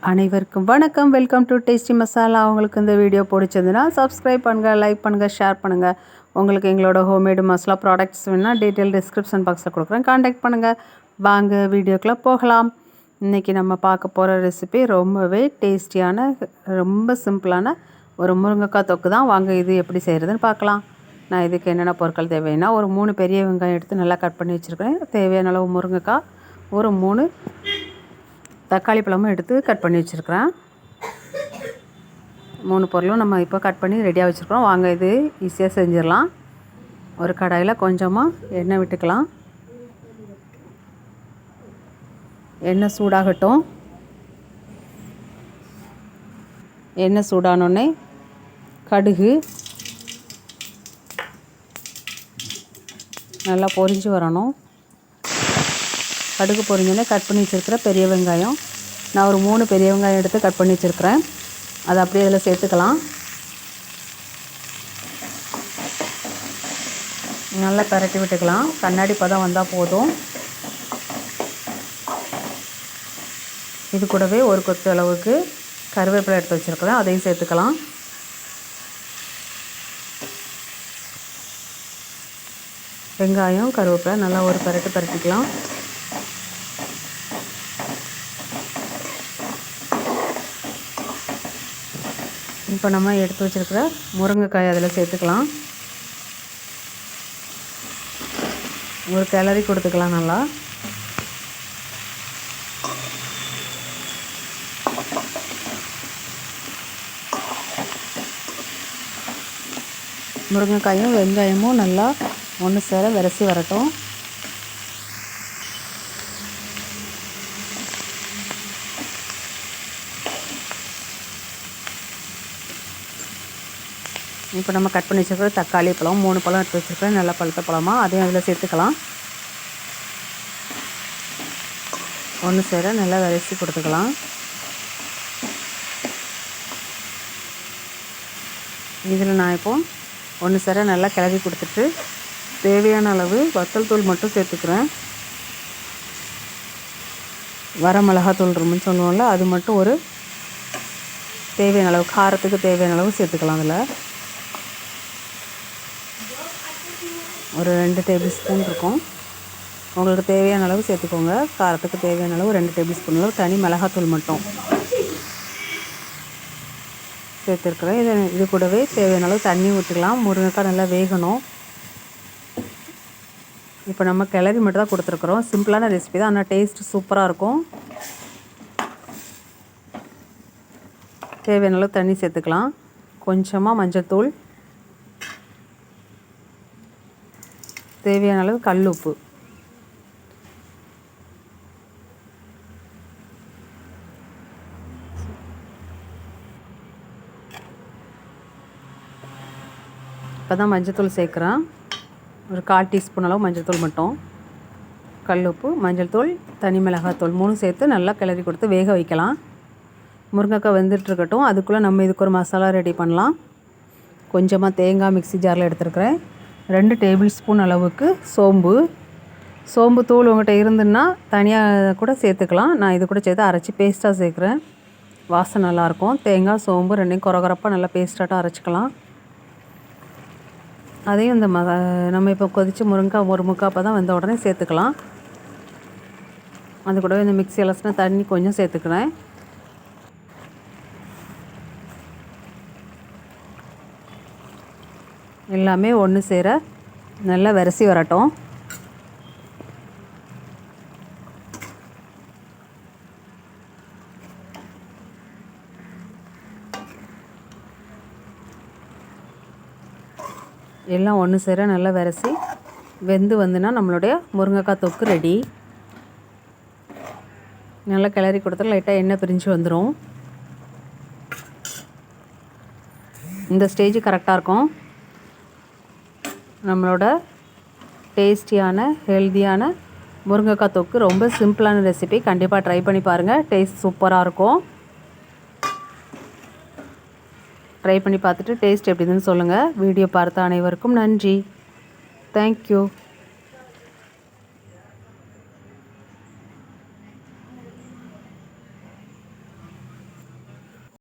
அனைவருக்கும் வணக்கம். Welcome to tasty masala. உங்களுக்கு இந்த வீடியோ பிடிச்சதுன்னா சப்ஸ்கிரைப் பண்ணுங்கள், லைக் பண்ணுங்கள், ஷேர் பண்ணுங்கள். உங்களுக்கு எங்களோட ஹோம்மேடு மசாலா ப்ராடக்ட்ஸ் வேணுன்னா டீட்டெயில் டிஸ்கிரிப்ஷன் பாக்ஸில் கொடுக்குறேன், காண்டாக்ட் பண்ணுங்கள். வாங்க வீடியோக்குள்ளே போகலாம். இன்றைக்கி நம்ம பார்க்க போகிற ரெசிபி ரொம்பவே டேஸ்டியான, ரொம்ப சிம்பிளான ஒரு முருங்கைக்காய் தொக்கு தான். வாங்க இது எப்படி செய்கிறதுன்னு பார்க்கலாம். நான் இதுக்கு என்னென்ன பொருட்கள் தேவைன்னா, ஒரு 3 பெரிய வெங்காயம் எடுத்து நல்லா கட் பண்ணி வச்சுருக்கேன். தேவையான அளவு முருங்கைக்காய், ஒரு 3 தக்காளி பழமும் எடுத்து கட் பண்ணி வச்சுருக்கிறேன். 3 பொருளும் நம்ம இப்போ கட் பண்ணி ரெடியாக வச்சுருக்கிறோம். வாங்க இது ஈஸியாக செஞ்சிடலாம். ஒரு கடாயில் கொஞ்சமாக எண்ணெய் விட்டுக்கலாம். எண்ணெய் சூடாகட்டும். எண்ணெய் சூடானோடனே கடுகு நல்லா பொரிஞ்சு வரணும். கடுகு பொரிஞ்சோடனே கட் பண்ணி வச்சுருக்கிற பெரிய வெங்காயம், நான் ஒரு 3 பெரிய வெங்காயம் எடுத்து கட் பண்ணி வச்சுருக்கிறேன். அதை அப்படியே இதில் சேர்த்துக்கலாம். நல்லா பரட்டி விட்டுக்கலாம். கண்ணாடி பதம் வந்தால் போதும். இது கூடவே ஒரு கொத்து அளவுக்கு கருவேப்பிலை எடுத்து வச்சுருக்கிறேன், அதையும் சேர்த்துக்கலாம். வெங்காயம் கருவேப்பிலை நல்லா ஒரு பரட்டிக்கலாம். இப்போ நம்ம எடுத்து வச்சுருக்கிற முருங்கைக்காய் அதில் சேர்த்துக்கலாம். ஒரு கிளறி கொடுத்துக்கலாம் நல்லா. முருங்கைக்காயும் வெங்காயமும் நல்லா ஒன்று சேர விரசி வரட்டும். இப்போ நம்ம கட் பண்ணி வச்சுருக்கிற தக்காளி பழம் 3 பழம் எடுத்து வச்சுருக்கிறேன், நல்லா பழுத்த பழமாக, அதையும் அதில் சேர்த்துக்கலாம். ஒன்று சேர நல்லா விரசி கொடுத்துக்கலாம். இதில் நான் இப்போ ஒன்று சேர நல்லா கிளறி கொடுத்துட்டு தேவையான அளவு வத்தல் தூள் மட்டும் சேர்த்துக்கிறேன். வர மிளகாத்தூள் இருக்குன்னு சொல்லுவோம்ல, அது மட்டும் ஒரு தேவையான அளவு, காரத்துக்கு தேவையான அளவு சேர்த்துக்கலாம். அதில் ஒரு 2 டேபிள் ஸ்பூன் இருக்கும். உங்களுக்கு தேவையான அளவு சேர்த்துக்கோங்க. காரத்துக்கு தேவையான அளவு 2 டேபிள் ஸ்பூன் அளவு தனி மிளகாத்தூள் மட்டும் சேர்த்துருக்குறேன். இது கூடவே தேவையான அளவு தண்ணி ஊற்றிக்கலாம். முருங்கைக்காய் நல்லா வேகணும். இப்போ நம்ம கிளறி மட்டும் தான் கொடுத்துருக்குறோம். சிம்பிளான ரெசிபி தான், ஆனால் டேஸ்ட் சூப்பராக இருக்கும். தேவையான அளவு தண்ணி சேர்த்துக்கலாம். கொஞ்சமாக மஞ்சள்தூள், தேவையான அளவு கல் உப்பு, இப்போ தான் மஞ்சள்தூள் சேர்க்குறேன். ஒரு 1/4 டீஸ்பூன் அளவு மஞ்சள்தூள் மட்டும், கல் உப்பு, மஞ்சள் தூள், தனி மிளகாத்தூள் 3 சேர்த்து நல்லா கிளறி கொடுத்து வேக வைக்கலாம். முருங்கைக்காய் வெந்துட்டுருக்கட்டும். அதுக்குள்ளே நம்ம இதுக்கு ஒரு மசாலா ரெடி பண்ணலாம். கொஞ்சமாக தேங்காய் மிக்ஸி ஜாரில் எடுத்துருக்கிறேன். 2 டேபிள் ஸ்பூன் அளவுக்கு சோம்பு தூள் உங்கள்கிட்ட இருந்துன்னா தனியாக கூட சேர்த்துக்கலாம். நான் இது கூட சேர்த்து அரைச்சி பேஸ்ட்டாக சேர்க்குறேன். வாசனை நல்லாயிருக்கும். தேங்காய் சோம்பு 2யும் கொரகொரப்பாக நல்லா பேஸ்ட்டாக அரைச்சிக்கலாம். அதையும் இந்த நம்ம இப்போ கொதித்து ஒரு முக்கால் தான் வெந்த உடனே சேர்த்துக்கலாம். அது கூடவே இந்த மிக்ஸி அலசின தண்ணி கொஞ்சம் சேர்த்துக்கிறேன். எல்லாமே ஒன்று சேர நல்லா விரசி வரட்டும். எல்லாம் ஒன்று சேர நல்லா விரசி வெந்து வந்துன்னா நம்மளுடைய முருங்கைக்காய் தொக்கு ரெடி. நல்லா கிளறி கொடுத்தா லைட்டாக எண்ணெய் பிரிஞ்சு வந்துடும். இந்த ஸ்டேஜ் கரெக்டாக இருக்கும். நம்மளோட டேஸ்டியான ஹெல்த்தியான முருங்கைக்காய் தொக்கு ரொம்ப சிம்பிளான ரெசிபி. கண்டிப்பாக ட்ரை பண்ணி பாருங்கள். டேஸ்ட் சூப்பராக இருக்கும். ட்ரை பண்ணி பார்த்துட்டு டேஸ்ட் எப்படின்னு சொல்லுங்கள். வீடியோ பார்த்த அனைவருக்கும் நன்றி. தேங்க்யூ.